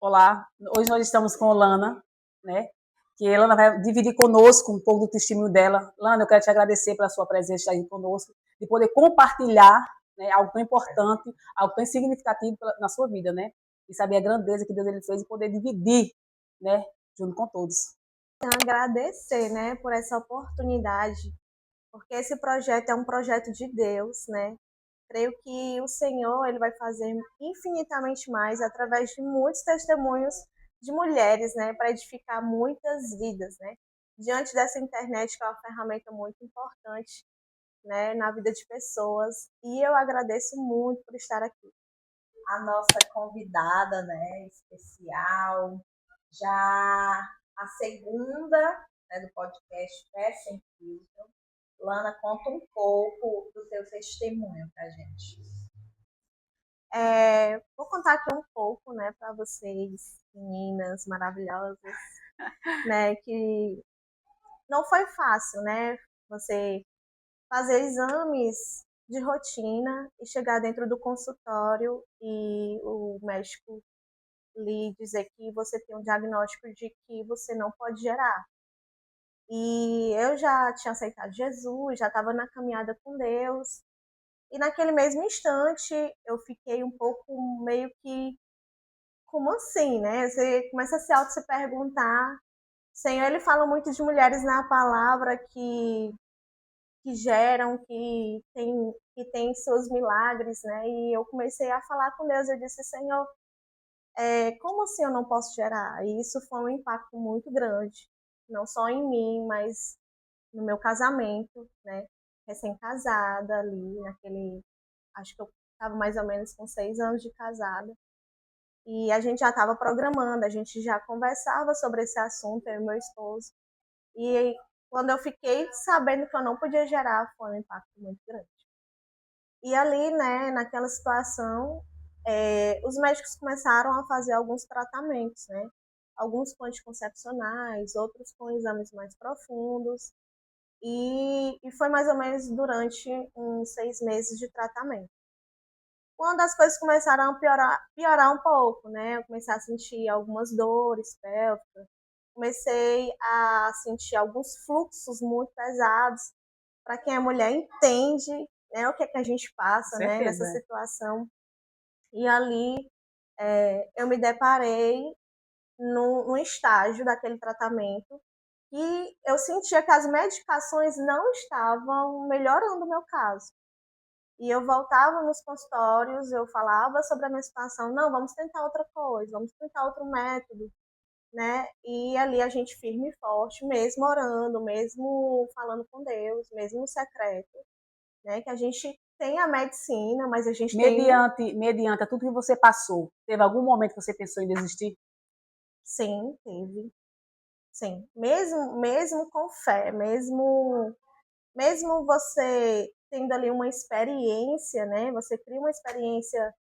Olá, hoje nós estamos com a Lana, né? Que a Lana vai dividir conosco um pouco do testemunho dela. Lana, eu quero te agradecer pela sua presença aí conosco, de poder compartilhar, né, algo tão importante, algo tão significativo na sua vida, né? E saber a grandeza que Deus ele fez e poder dividir, né, junto com todos. Agradecer, né, por essa oportunidade, porque esse projeto é um projeto de Deus, né? Creio que o Senhor ele vai fazer infinitamente mais através de muitos testemunhos de mulheres, né, para edificar muitas vidas, né? Diante dessa internet que é uma ferramenta muito importante, né, na vida de pessoas, e eu agradeço muito por estar aqui. A nossa convidada, né, especial, já a segunda, né, do podcast Fé Sem Filtro. Lana, conta um pouco do seu testemunho para a gente. Vou contar aqui um pouco, né, para vocês, meninas maravilhosas, né, que não foi fácil, né, você fazer exames de rotina e chegar dentro do consultório e o médico lhe dizer que você tem um diagnóstico de que você não pode gerar. E eu já tinha aceitado Jesus, já estava na caminhada com Deus. E naquele mesmo instante eu fiquei um pouco meio que, como assim, né? Você começa a se perguntar. O Senhor, ele fala muito de mulheres na palavra que geram, que tem seus milagres, né? E eu comecei a falar com Deus, eu disse, Senhor, como assim eu não posso gerar? E isso foi um impacto muito grande, não só em mim, mas no meu casamento, né? Recém-casada ali, acho que eu estava mais ou menos com 6 anos de casada. E a gente já estava programando, a gente já conversava sobre esse assunto, eu e meu esposo. E quando eu fiquei sabendo que eu não podia gerar, foi um impacto muito grande. E ali, né, naquela situação, os médicos começaram a fazer alguns tratamentos, né? Alguns com anticoncepcionais, outros com exames mais profundos. E foi mais ou menos durante uns 6 meses de tratamento. Quando as coisas começaram a piorar um pouco, né? Eu comecei a sentir algumas dores pélvicas, comecei a sentir alguns fluxos muito pesados. Para quem é mulher entende, né, o que é que a gente passa, né, nessa situação. E ali eu me deparei num estágio daquele tratamento e eu sentia que as medicações não estavam melhorando o meu caso. E eu voltava nos consultórios, eu falava sobre a minha situação, não, vamos tentar outra coisa, vamos tentar outro método, né? E ali a gente firme e forte, mesmo orando, mesmo falando com Deus, mesmo no secreto, né? Que a gente tem a medicina, mas a gente mediante tudo que você passou, teve algum momento que você pensou em desistir? Sim, teve. Sim, mesmo com fé, mesmo você tendo ali uma experiência, né? Você cria uma experiência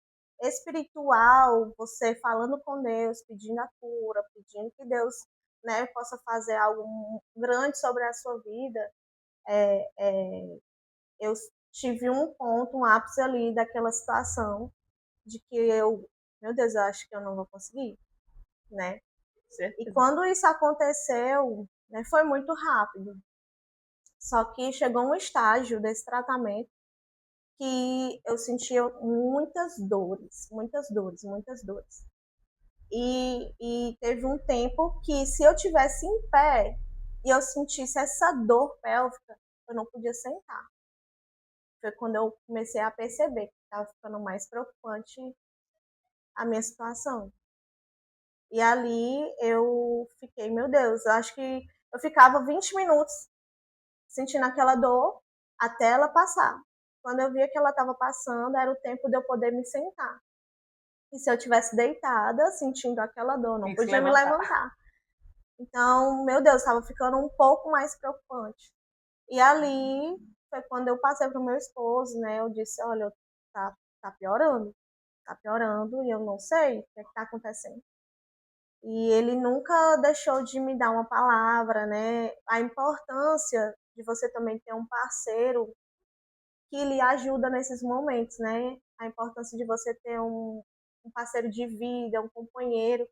espiritual, você falando com Deus, pedindo a cura, pedindo que Deus, né, possa fazer algo grande sobre a sua vida. É, é, eu tive um ponto, um ápice ali daquela situação de que meu Deus, eu acho que eu não vou conseguir, né? E quando isso aconteceu, né, foi muito rápido. Só que chegou um estágio desse tratamento que eu sentia muitas dores, muitas dores, muitas dores. E teve um tempo que se eu tivesse em pé e eu sentisse essa dor pélvica, eu não podia sentar. Foi quando eu comecei a perceber que estava ficando mais preocupante a minha situação. E ali eu fiquei, meu Deus, eu acho que eu ficava 20 minutos sentindo aquela dor até ela passar. Quando eu via que ela estava passando, era o tempo de eu poder me sentar. E se eu tivesse deitada, sentindo aquela dor, não podia me levantar. Então, meu Deus, estava ficando um pouco mais preocupante. E ali foi quando eu passei para o meu esposo, né? Eu disse, olha, tá piorando e eu não sei o que está acontecendo. E ele nunca deixou de me dar uma palavra, né? A importância de você também ter um parceiro que lhe ajuda nesses momentos, né? A importância de você ter um parceiro de vida, um companheiro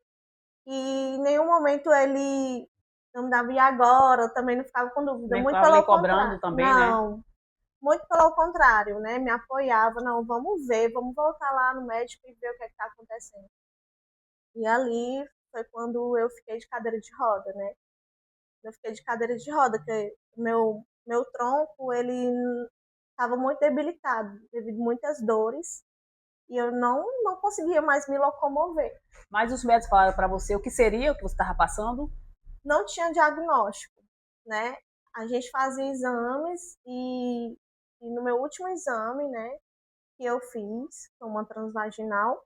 E em nenhum momento ele não me dava e agora, eu também não ficava com dúvida. Nem Muito ficava pelo lhe cobrando contrário. também, né? Não, muito pelo contrário, né? Me apoiava, não, vamos ver, vamos voltar lá no médico e ver o que está acontecendo. E ali foi quando eu fiquei de cadeira de roda, né? Eu fiquei de cadeira de roda, porque meu tronco, ele estava muito debilitado, devido a muitas dores, e eu não conseguia mais me locomover. Mas os médicos falaram para você o que seria o que você estava passando? Não tinha diagnóstico, né? A gente fazia exames e no meu último exame, né, que eu fiz, uma transvaginal,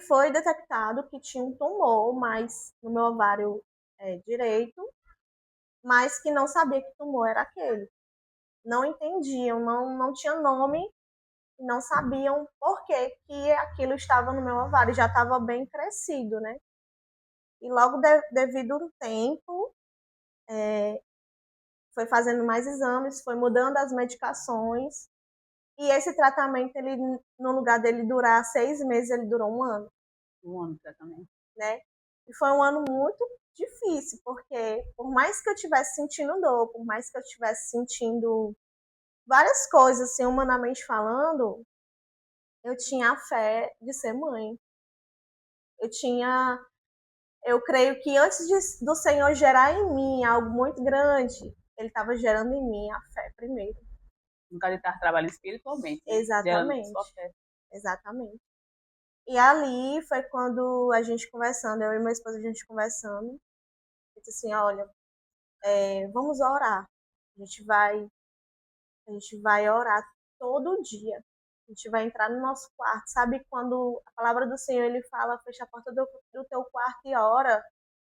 foi detectado que tinha um tumor, mas no meu ovário direito, mas que não sabia que tumor era aquele. Não entendiam, não tinha nome, não sabiam por que que aquilo estava no meu ovário, já estava bem crescido, né? E logo devido a um tempo, foi fazendo mais exames, foi mudando as medicações, e esse tratamento, ele, no lugar dele durar 6 meses, ele durou 1 ano. 1 ano de tratamento. Né? E foi um ano muito difícil, porque por mais que eu estivesse sentindo dor, por mais que eu estivesse sentindo várias coisas, assim, humanamente falando, eu tinha a fé de ser mãe. Eu creio que antes do Senhor gerar em mim algo muito grande, Ele estava gerando em mim a fé primeiro. No caso, ele estava trabalhando espiritualmente, né? Gerando sua fé. Exatamente. E ali foi quando a gente conversando, eu e meu esposo, a gente conversando, eu disse assim, olha, vamos orar. A gente vai orar todo dia. A gente vai entrar no nosso quarto. Sabe quando a palavra do Senhor, ele fala, fecha a porta do teu quarto e ora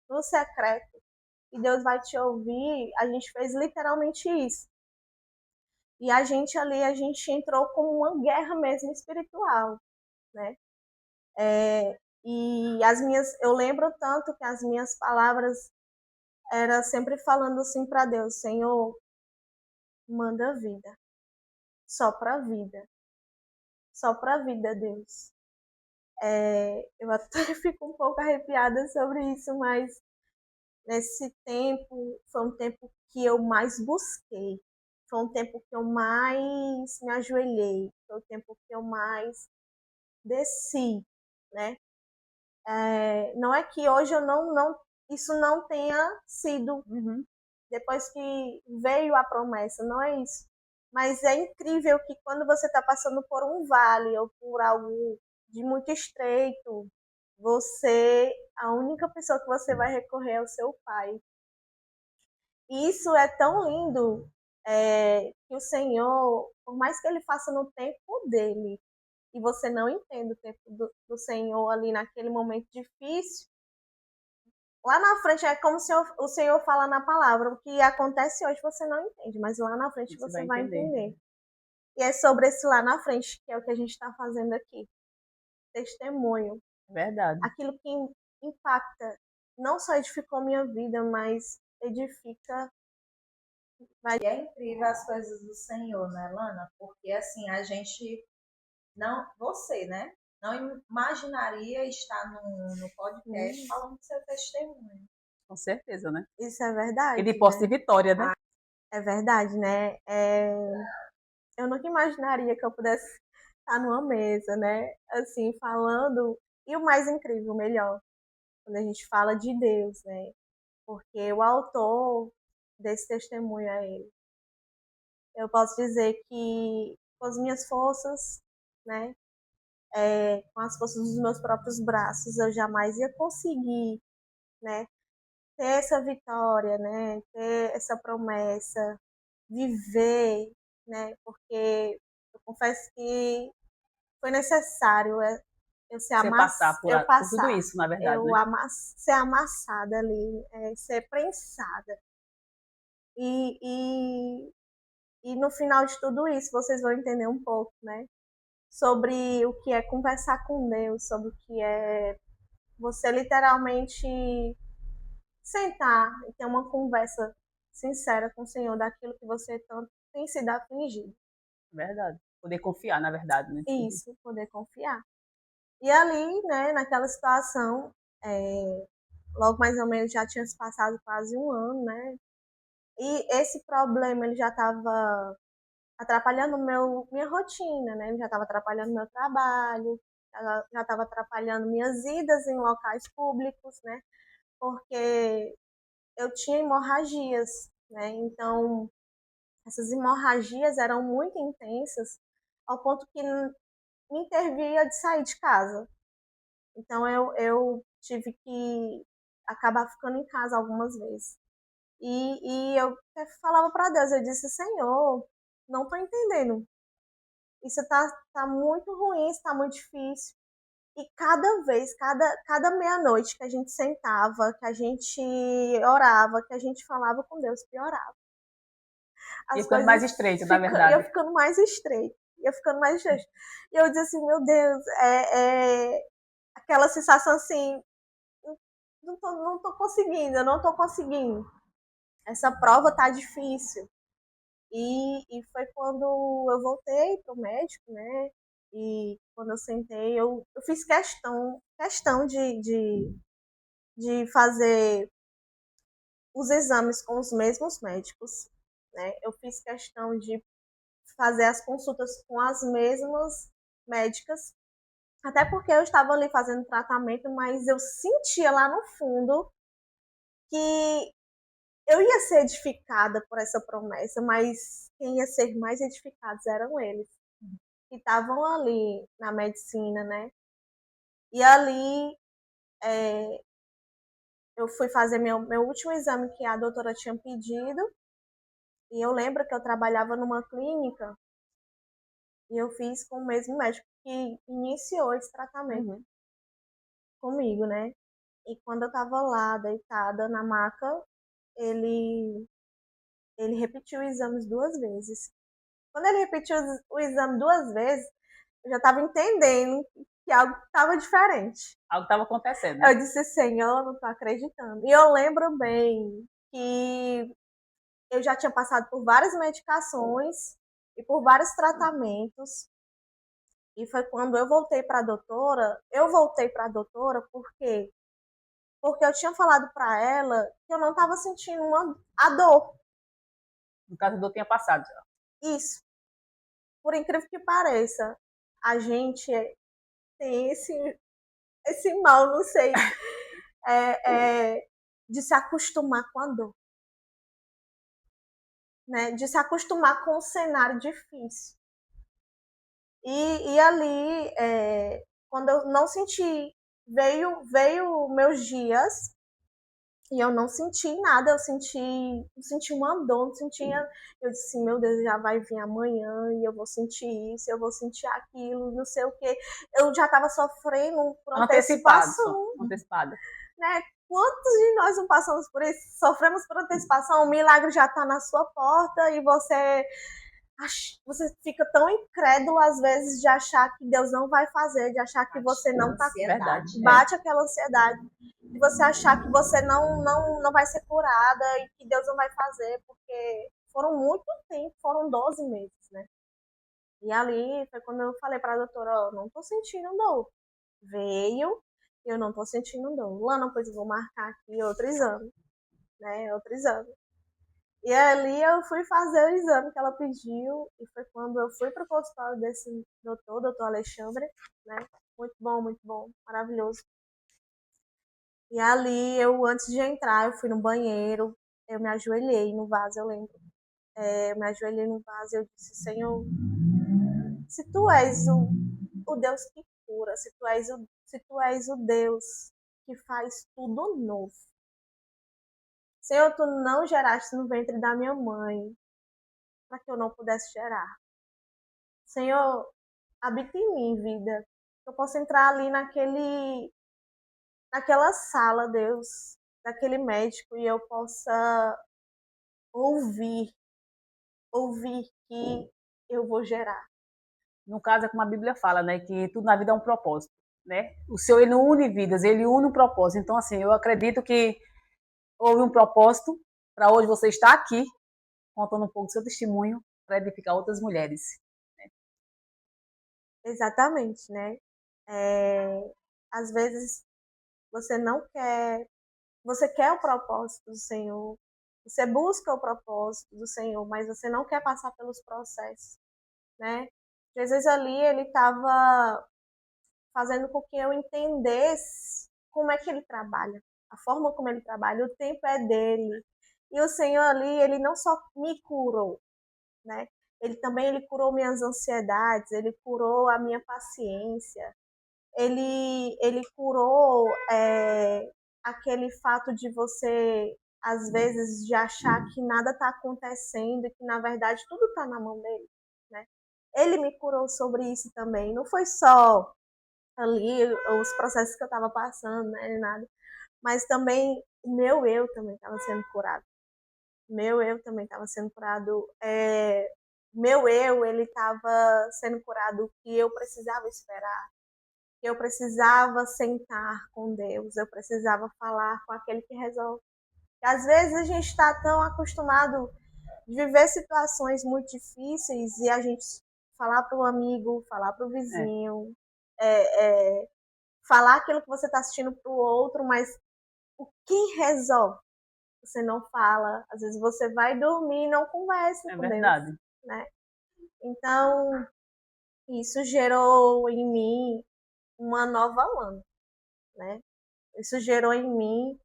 no secreto. E Deus vai te ouvir. A gente fez literalmente isso. E a gente ali, a gente entrou como uma guerra mesmo espiritual, né? E eu lembro tanto que as minhas palavras era sempre falando assim para Deus, Senhor, manda vida, só para vida, só para vida, Deus. Eu até fico um pouco arrepiada sobre isso, mas nesse tempo foi um tempo que eu mais busquei, foi um tempo que eu mais me ajoelhei, foi o tempo que eu mais desci, né? Não é que hoje eu isso não tenha sido depois que veio a promessa, não é isso. Mas é incrível que quando você está passando por um vale ou por algo de muito estreito, a única pessoa que você vai recorrer é o seu pai. E isso é tão lindo, que o Senhor, por mais que ele faça no tempo dele, e você não entenda o tempo do Senhor ali naquele momento difícil, lá na frente é como se o Senhor fala na palavra. O que acontece hoje você não entende, mas lá na frente você vai entender. E é sobre esse lá na frente que é o que a gente está fazendo aqui. Testemunho. Verdade. Aquilo que impacta, não só edificou minha vida, mas edifica. E é incrível as coisas do Senhor, né, Lana? Porque assim, a gente não, você, né? Não imaginaria estar no podcast falando do seu testemunho. Com certeza, né? Isso é verdade. E de posse de vitória, né? É verdade, né? Eu nunca imaginaria que eu pudesse estar numa mesa, né? Assim, falando. E o mais incrível, o melhor, quando a gente fala de Deus, né? Porque o autor desse testemunho é Ele. Eu posso dizer que com as minhas forças, né? Com as forças dos meus próprios braços, eu jamais ia conseguir, né? Ter essa vitória, né? Ter essa promessa, viver, né? Porque eu confesso que foi necessário eu ser Você passar por tudo isso, na verdade, né? ser amassada ali, ser prensada. E no final de tudo isso, vocês vão entender um pouco, né? Sobre o que é conversar com Deus, sobre o que é você literalmente sentar e ter uma conversa sincera com o Senhor daquilo que você tanto tem sido afligido. Verdade. Poder confiar, na verdade, né? Isso, poder confiar. E ali, né, naquela situação, Logo mais ou menos já tinha se passado quase um ano, né? E esse problema ele já estava atrapalhando minha rotina, né? Ele já estava atrapalhando meu trabalho, já estava atrapalhando minhas idas em locais públicos, né? Porque eu tinha hemorragias, né? Então, essas hemorragias eram muito intensas, ao ponto que me intervia de sair de casa. Então, eu tive que acabar ficando em casa algumas vezes. E eu até falava para Deus, eu disse, Senhor, não estou entendendo. Isso tá muito ruim, está muito difícil. E cada vez, cada meia-noite que a gente sentava, que a gente orava, que a gente falava com Deus, piorava. Ia As ficando mais coisas estreito, na iam verdade. ficando mais estreitas. Ia ficando mais estreito. E eu dizia assim, meu Deus, aquela sensação assim, não tô conseguindo, eu não tô conseguindo. Essa prova tá difícil. E foi quando eu voltei pro médico, né? E quando eu sentei, eu fiz questão de fazer os exames com os mesmos médicos, né? Eu fiz questão de fazer as consultas com as mesmas médicas, até porque eu estava ali fazendo tratamento, mas eu sentia lá no fundo que eu ia ser edificada por essa promessa, mas quem ia ser mais edificados eram eles, que estavam ali na medicina, né? E ali eu fui fazer meu último exame que a doutora tinha pedido, e eu lembro que eu trabalhava numa clínica e eu fiz com o mesmo médico que iniciou esse tratamento comigo, né? E quando eu tava lá, deitada na maca, ele, ele repetiu os exames 2 vezes. Quando ele repetiu o exame 2 vezes, eu já estava entendendo que algo estava diferente. Algo estava acontecendo, Eu né? disse, Senhor, não tô acreditando. E eu lembro bem que eu já tinha passado por várias medicações e por vários tratamentos. E foi quando eu voltei para a doutora porque eu tinha falado para ela que eu não estava sentindo a dor. No caso, a dor tinha passado já. Isso, por incrível que pareça, a gente tem esse mal, não sei, de se acostumar com a dor, né? De se acostumar com um cenário difícil. E ali, quando eu não senti, veio meus dias e eu não senti nada, eu senti uma dor, não sentia, eu disse, meu Deus, já vai vir amanhã e eu vou sentir isso, eu vou sentir aquilo, não sei o quê. Eu já estava sofrendo por antecipação, Antecipado. né? Quantos de nós não passamos por isso? Sofremos por antecipação, o milagre já está na sua porta e você fica tão incrédulo às vezes de achar que Deus não vai fazer, de achar que você não está. Verdade. Bate aquela ansiedade de você achar que você não vai ser curada e que Deus não vai fazer, porque foram muito tempo, foram 12 meses, né? E ali foi quando eu falei para a doutora, ó, não tô sentindo dor. Veio, eu não tô sentindo dor. Lana, pois eu vou marcar aqui outro exame, né? Outro exame. E ali eu fui fazer o exame que ela pediu, e foi quando eu fui para o consultório desse doutor Alexandre, né? Muito bom, maravilhoso. E ali antes de entrar, eu fui no banheiro, eu me ajoelhei no vaso, eu lembro. Eu me ajoelhei no vaso e eu disse, Senhor, se tu és o Deus que cura, se tu és o Deus que faz tudo novo. Senhor, tu não geraste no ventre da minha mãe para que eu não pudesse gerar. Senhor, habita em mim, vida. Eu posso entrar ali naquela sala, Deus, daquele médico, e eu possa ouvir que eu vou gerar. No caso, é como a Bíblia fala, né? Que tudo na vida é um propósito, né? O Senhor, ele não une vidas, ele une um propósito. Então, assim, eu acredito que houve um propósito para hoje você estar aqui, contando um pouco do seu testemunho, para edificar outras mulheres. Exatamente, né? Às vezes você não quer, você quer o propósito do Senhor, você busca o propósito do Senhor, mas você não quer passar pelos processos, né? Às vezes ali ele estava fazendo com que eu entendesse como é que ele trabalha, a forma como ele trabalha, o tempo é dele. E o Senhor ali, ele não só me curou, né? Ele curou minhas ansiedades, ele curou a minha paciência, ele curou aquele fato de você, às vezes, de achar que nada está acontecendo e que, na verdade, tudo está na mão dele, né? Ele me curou sobre isso também. Não foi só ali os processos que eu estava passando, né? Nada. Mas também o meu eu também estava sendo curado. Meu eu também estava sendo curado. Meu eu, ele estava sendo curado que eu precisava esperar, que eu precisava sentar com Deus, eu precisava falar com aquele que resolve. Às vezes a gente está tão acostumado de viver situações muito difíceis e a gente falar para o amigo, falar para o vizinho, falar aquilo que você está assistindo para o outro, mas o que resolve? Você não fala, às vezes você vai dormir e não conversa É com verdade. Deus, né? Então, isso gerou em mim uma nova Lana, né? Isso gerou em mim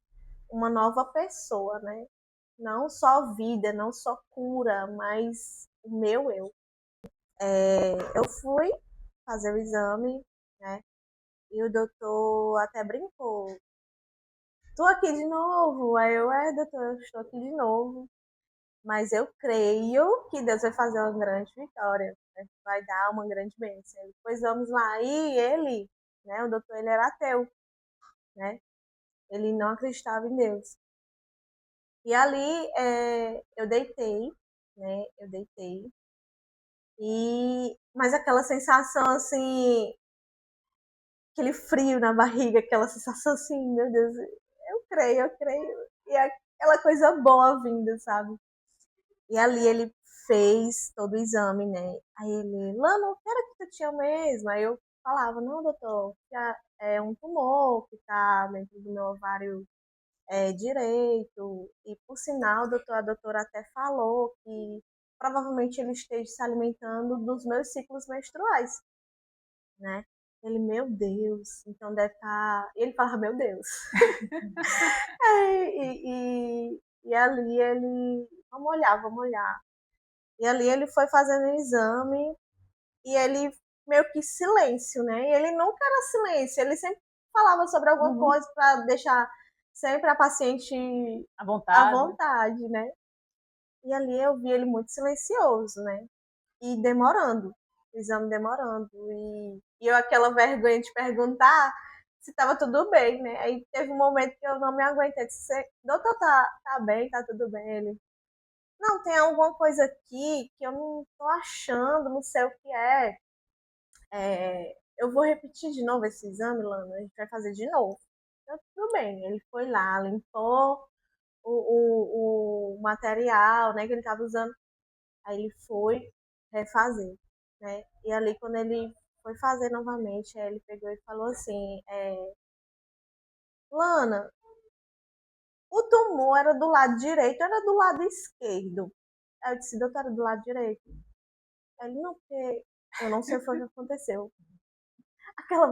uma nova pessoa, né? Não só vida, não só cura, mas o meu eu. Eu fui fazer o exame, né? E o doutor até brincou. Tô aqui de novo. Aí eu, doutor, eu estou aqui de novo. Mas eu creio que Deus vai fazer uma grande vitória, né? Vai dar uma grande bênção. Depois vamos lá. E ele, né? O doutor, ele era ateu, né? Ele não acreditava em Deus. E ali eu deitei, né? Eu deitei. Mas aquela sensação assim, aquele frio na barriga, aquela sensação assim, meu Deus, eu creio. E aquela coisa boa vindo, sabe? E ali ele fez todo o exame, né? Aí ele, Lana, era que tu tinha mesmo? Aí eu falava, não, doutor, é um tumor que tá dentro do meu ovário direito. E por sinal, doutor, a doutora até falou que provavelmente ele esteja se alimentando dos meus ciclos menstruais, né? Ele, meu Deus, então deve estar. Ele falava, meu Deus. E ali ele, vamos olhar, vamos olhar. E ali ele foi fazendo o exame e ele meio que silêncio, né? E ele nunca era silêncio, ele sempre falava sobre alguma coisa para deixar sempre a paciente à vontade, né? E ali eu vi ele muito silencioso, né? E demorando, o exame demorando. E eu aquela vergonha de perguntar se estava tudo bem, né? Aí teve um momento que eu não me aguentei, disse, doutor, tá bem, tá tudo bem? Ele, não, tem alguma coisa aqui que eu não tô achando, não sei o que é. Eu vou repetir de novo esse exame, Lana, a gente vai fazer de novo. Então, tudo bem, ele foi lá, limpou o material, né, que ele estava usando, aí ele foi refazer, né, e ali quando ele foi fazer novamente, aí ele pegou e falou assim, Lana, o tumor era do lado direito, era do lado esquerdo? Aí eu disse, doutora, do lado direito. Aí ele, não, porque eu não sei o que foi que aconteceu. Aquela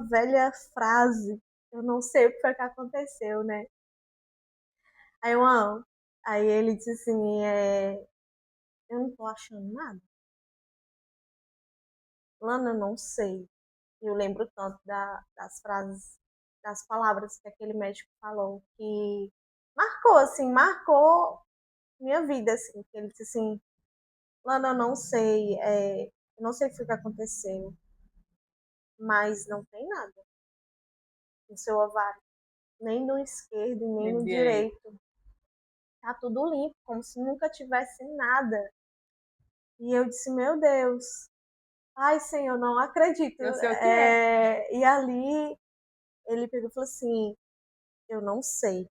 velha frase, eu não sei o que foi que aconteceu, né? Aí eu, aí ele disse assim, eu não tô achando nada. Lana, eu não sei. Eu lembro tanto das frases, das palavras que aquele médico falou, que marcou minha vida, assim, que ele disse assim, Lana, eu não sei o que foi que aconteceu, mas não tem nada no seu ovário, nem no esquerdo, nem no direito. Tá tudo limpo, como se nunca tivesse nada. E eu disse, meu Deus, ai Senhor, não acredito. Eu sei o que é. E ali ele pegou e falou assim, eu não sei.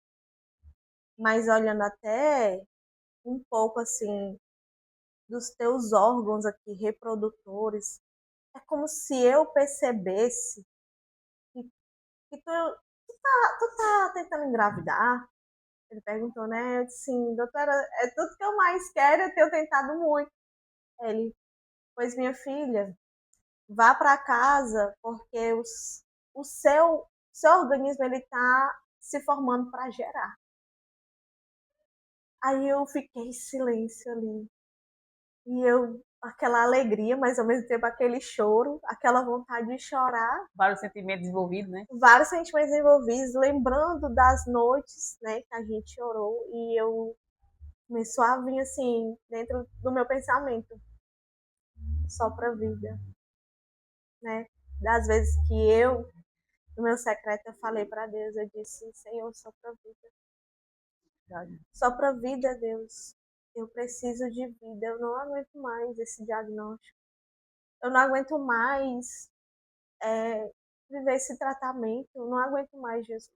Mas olhando até um pouco assim dos teus órgãos aqui reprodutores, é como se eu percebesse que que tu tá tentando engravidar? Ele perguntou, né? Eu disse, sim, doutora, é tudo que eu mais quero, eu tenho tentado muito. Ele, pois minha filha, vá para casa, porque o seu organismo ele tá se formando para gerar. Aí eu fiquei em silêncio ali. E aquela alegria, mas ao mesmo tempo aquele choro, aquela vontade de chorar, Vários sentimentos envolvidos, né? vários sentimentos envolvidos, lembrando das noites, né, que a gente orou, e eu começou a vir assim, dentro do meu pensamento, só pra vida, né? Das vezes que no meu secreto, eu falei pra Deus, eu disse, Senhor, só pra vida. Só pra vida, Deus. Eu preciso de vida, eu não aguento mais esse diagnóstico. Eu não aguento mais viver esse tratamento, eu não aguento mais, Jesus.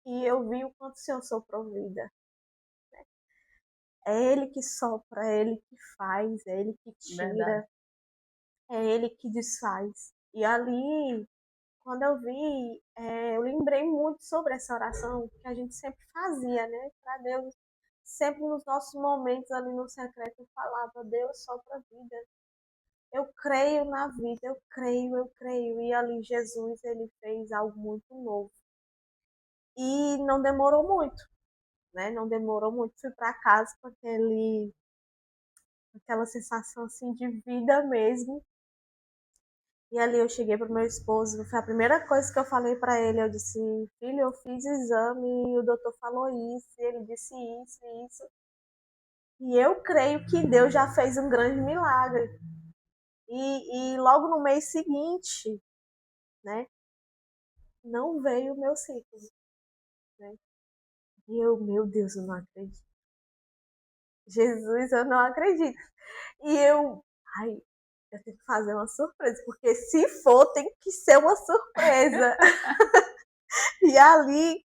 E eu vi o quanto o Senhor soprou vida. É Ele que sopra, é Ele que faz, é Ele que tira, Verdade. é Ele que desfaz. E ali, quando eu vi, eu lembrei muito sobre essa oração que a gente sempre fazia, né? Para Deus, sempre nos nossos momentos ali no secreto, eu falava, Deus, sopra vida. Eu creio na vida, eu creio, eu creio. E ali Jesus, ele fez algo muito novo. E não demorou muito, né? Não demorou muito. Fui para casa com aquela sensação assim de vida mesmo. E ali eu cheguei pro meu esposo, foi a primeira coisa que eu falei para ele, eu disse, filho, eu fiz exame e o doutor falou isso, e ele disse isso e isso. E eu creio que Deus já fez um grande milagre. E logo no mês seguinte, né, não veio o meu ciclo, né? E eu, meu Deus, eu não acredito. Jesus, eu não acredito. E ai, eu tenho que fazer uma surpresa, porque se for, tem que ser uma surpresa. E ali,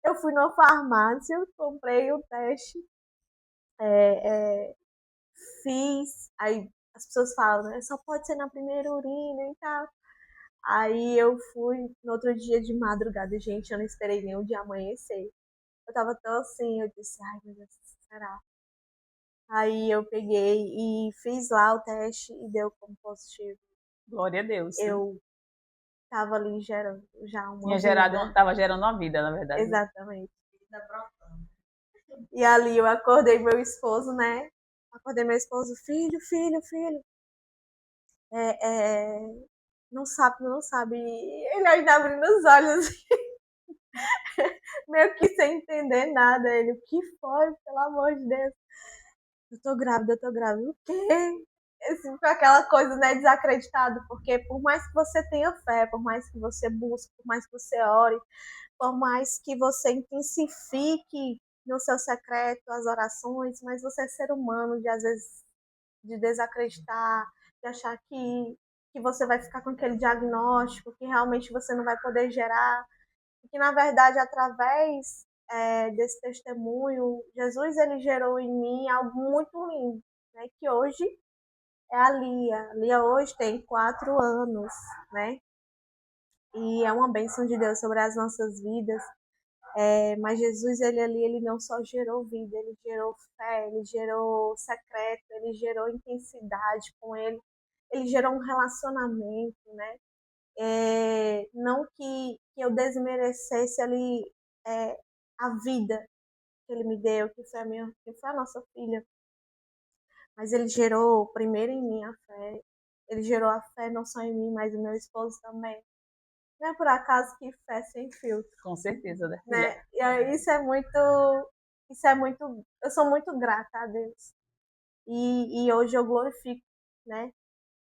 eu fui numa farmácia, comprei o teste, é, é, fiz, aí as pessoas falam, né, só pode ser na primeira urina e tal. Aí eu fui no outro dia de madrugada, gente, eu não esperei nem o dia amanhecer. Eu tava tão assim, eu disse, ai meu Deus, será? Aí eu peguei e fiz lá o teste e deu como positivo. Glória a Deus. Né? Eu tava ali gerando já uma Tava vida. gerando uma vida, na verdade. Né? Exatamente. E ali eu acordei meu esposo, né? Acordei meu esposo, filho, filho, filho. É, é, não sabe, não sabe. E ele ainda abrindo os olhos, meio que sem entender nada. Ele, o que foi, pelo amor de Deus? Eu tô grávida, eu tô grávida. O quê? Assim, foi aquela coisa, né, desacreditado, porque por mais que você tenha fé, por mais que você busque, por mais que você ore, por mais que você intensifique no seu secreto as orações, mas você é ser humano, de às vezes de desacreditar, de achar que você vai ficar com aquele diagnóstico, que realmente você não vai poder gerar, e que na verdade através desse testemunho, Jesus ele gerou em mim algo muito lindo, né? Que hoje é a Lia. A Lia hoje tem 4 anos, né? E é uma bênção de Deus sobre as nossas vidas. Mas Jesus, ele ali, ele não só gerou vida, ele gerou fé, ele gerou secreto, ele gerou intensidade com ele gerou um relacionamento, né? Não que eu desmerecesse ali a vida que ele me deu, que foi a nossa filha, mas ele gerou primeiro em mim a fé, ele gerou a fé não só em mim, mas no meu esposo também. Não é por acaso que fé sem filtro. Com certeza, né? Né? E aí, isso é muito, eu sou muito grata a Deus. E hoje eu glorifico, né?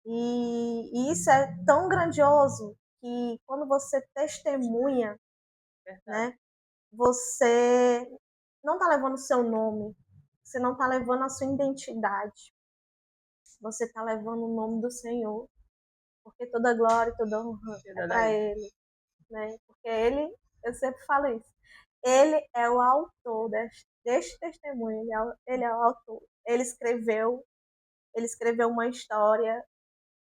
E isso é tão grandioso que quando você testemunha, né? Você não tá levando o seu nome, você não tá levando a sua identidade, você tá levando o nome do Senhor, porque toda glória e toda honra é para Ele, né? Porque Ele, eu sempre falo isso, Ele é o autor deste testemunho, ele é o autor. Ele escreveu uma história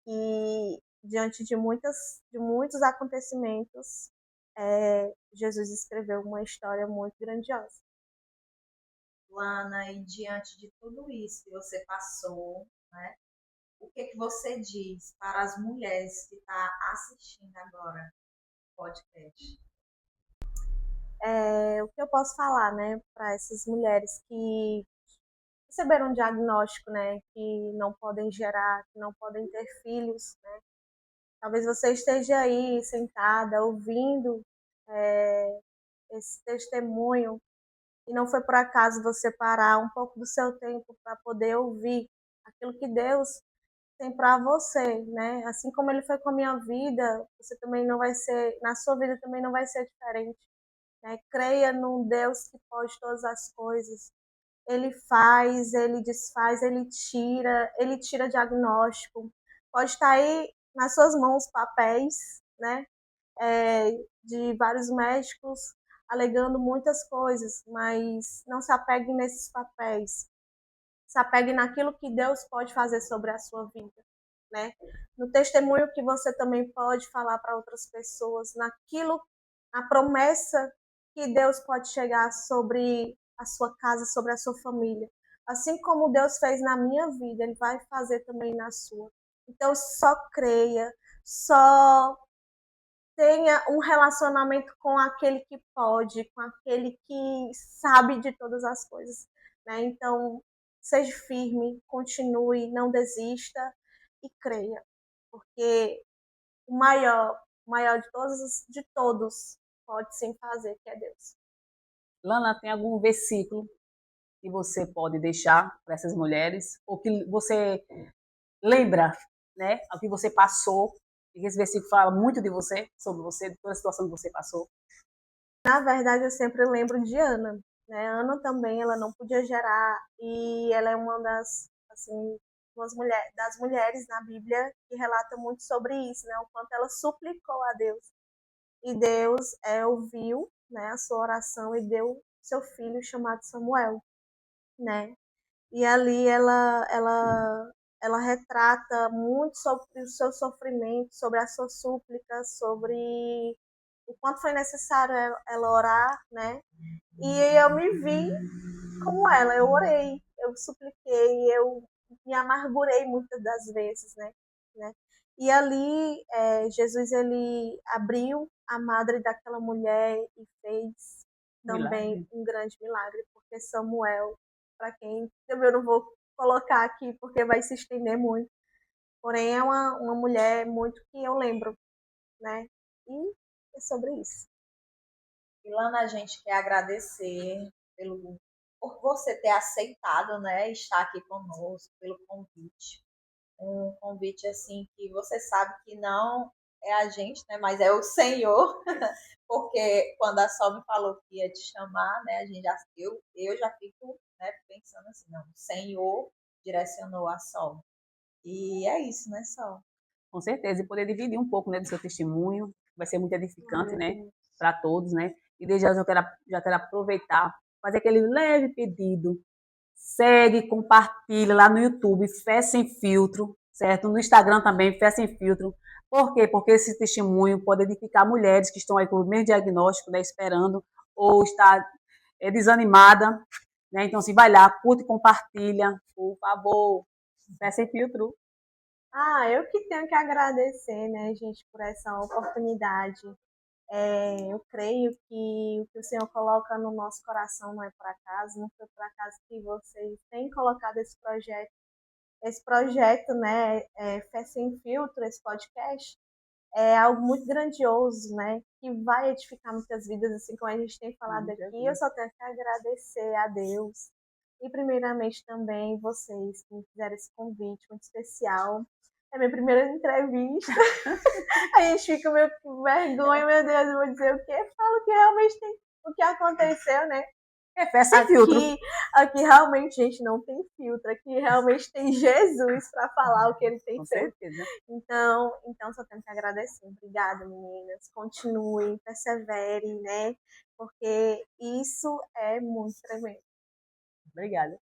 e diante de muitos acontecimentos, Jesus escreveu uma história muito grandiosa. Lana, e diante de tudo isso que você passou, né? O que você diz para as mulheres que estão assistindo agora o podcast? O que eu posso falar, né, para essas mulheres que receberam um diagnóstico, né, que não podem gerar, que não podem ter filhos, né? Talvez você esteja aí sentada ouvindo esse testemunho e não foi por acaso você parar um pouco do seu tempo para poder ouvir aquilo que Deus tem para você, né? Assim como ele foi com a minha vida, você também não vai ser, na sua vida também não vai ser diferente, né? Creia num Deus que pode todas as coisas. Ele faz, ele desfaz, ele tira diagnóstico. Pode estar aí nas suas mãos papéis, né? De vários médicos alegando muitas coisas, mas não se apegue nesses papéis. Se apegue naquilo que Deus pode fazer sobre a sua vida, né? No testemunho que você também pode falar para outras pessoas, naquilo, na promessa que Deus pode chegar sobre a sua casa, sobre a sua família. Assim como Deus fez na minha vida, Ele vai fazer também na sua. Então, só creia, só tenha um relacionamento com aquele que pode, com aquele que sabe de todas as coisas, né? Então, seja firme, continue, não desista e creia, porque o maior de todos, pode sim fazer, que é Deus. Lana, tem algum versículo que você pode deixar para essas mulheres, ou que você lembra, né, o que você passou, e esse versículo fala muito de você, sobre você, de toda a situação que você passou? Na verdade, eu sempre lembro de Ana, né? Ana também, ela não podia gerar e ela é uma das, assim, das mulheres na Bíblia que relata muito sobre isso, né? O quanto ela suplicou a Deus e Deus ouviu, né, a sua oração e deu seu filho chamado Samuel, né? E ali ela retrata muito sobre o seu sofrimento, sobre a sua súplica, sobre o quanto foi necessário ela orar, né? E eu me vi como ela, eu orei, eu supliquei, eu me amargurei muitas das vezes, né? E ali Jesus ele abriu a madre daquela mulher e fez também Milagre. um grande milagre, porque Samuel, para quem eu não vou colocar aqui porque vai se estender muito, porém é uma mulher muito que eu lembro, né? E é sobre isso. Ilana, a gente quer agradecer por você ter aceitado, né, estar aqui conosco, pelo convite. Um convite assim que você sabe que não é a gente, né, mas é o Senhor, porque quando a Sol me falou que ia te chamar, né, eu já fico, né, pensando assim, não, o Senhor direcionou a Sol. E é isso, né, Sol? Com certeza, e poder dividir um pouco, né, do seu testemunho, vai ser muito edificante, né, Amém. para todos, né? E desde já já quero aproveitar, fazer aquele leve pedido. Segue, compartilha lá no YouTube, Fé Sem Filtro, certo? No Instagram também, Fé Sem Filtro. Por quê? Porque esse testemunho pode edificar mulheres que estão aí com o mesmo diagnóstico, né, esperando, ou está desanimada, né? Então, assim, vai lá, curte e compartilha, por favor. Fé Sem Filtro. Eu que tenho que agradecer, né, gente, por essa oportunidade. Eu creio que o que o Senhor coloca no nosso coração não é por acaso, não foi por acaso que vocês têm colocado esse projeto, né, Fé Sem Filtro, esse podcast, é algo muito grandioso, né, que vai edificar muitas vidas, assim como a gente tem falado aqui. Eu só tenho que agradecer a Deus e, primeiramente, também vocês que me fizeram esse convite muito especial. É minha primeira entrevista. A gente fica meio com vergonha, meu Deus, eu vou dizer o quê? Falo que realmente tem o que aconteceu, né? É Fé Sem Filtro. Aqui realmente, gente, não tem filtro. Aqui realmente tem Jesus para falar o que ele tem Com feito. certeza. Então só tenho que agradecer. Obrigada, meninas. Continuem, perseverem, né? Porque isso é muito tremendo. Obrigada.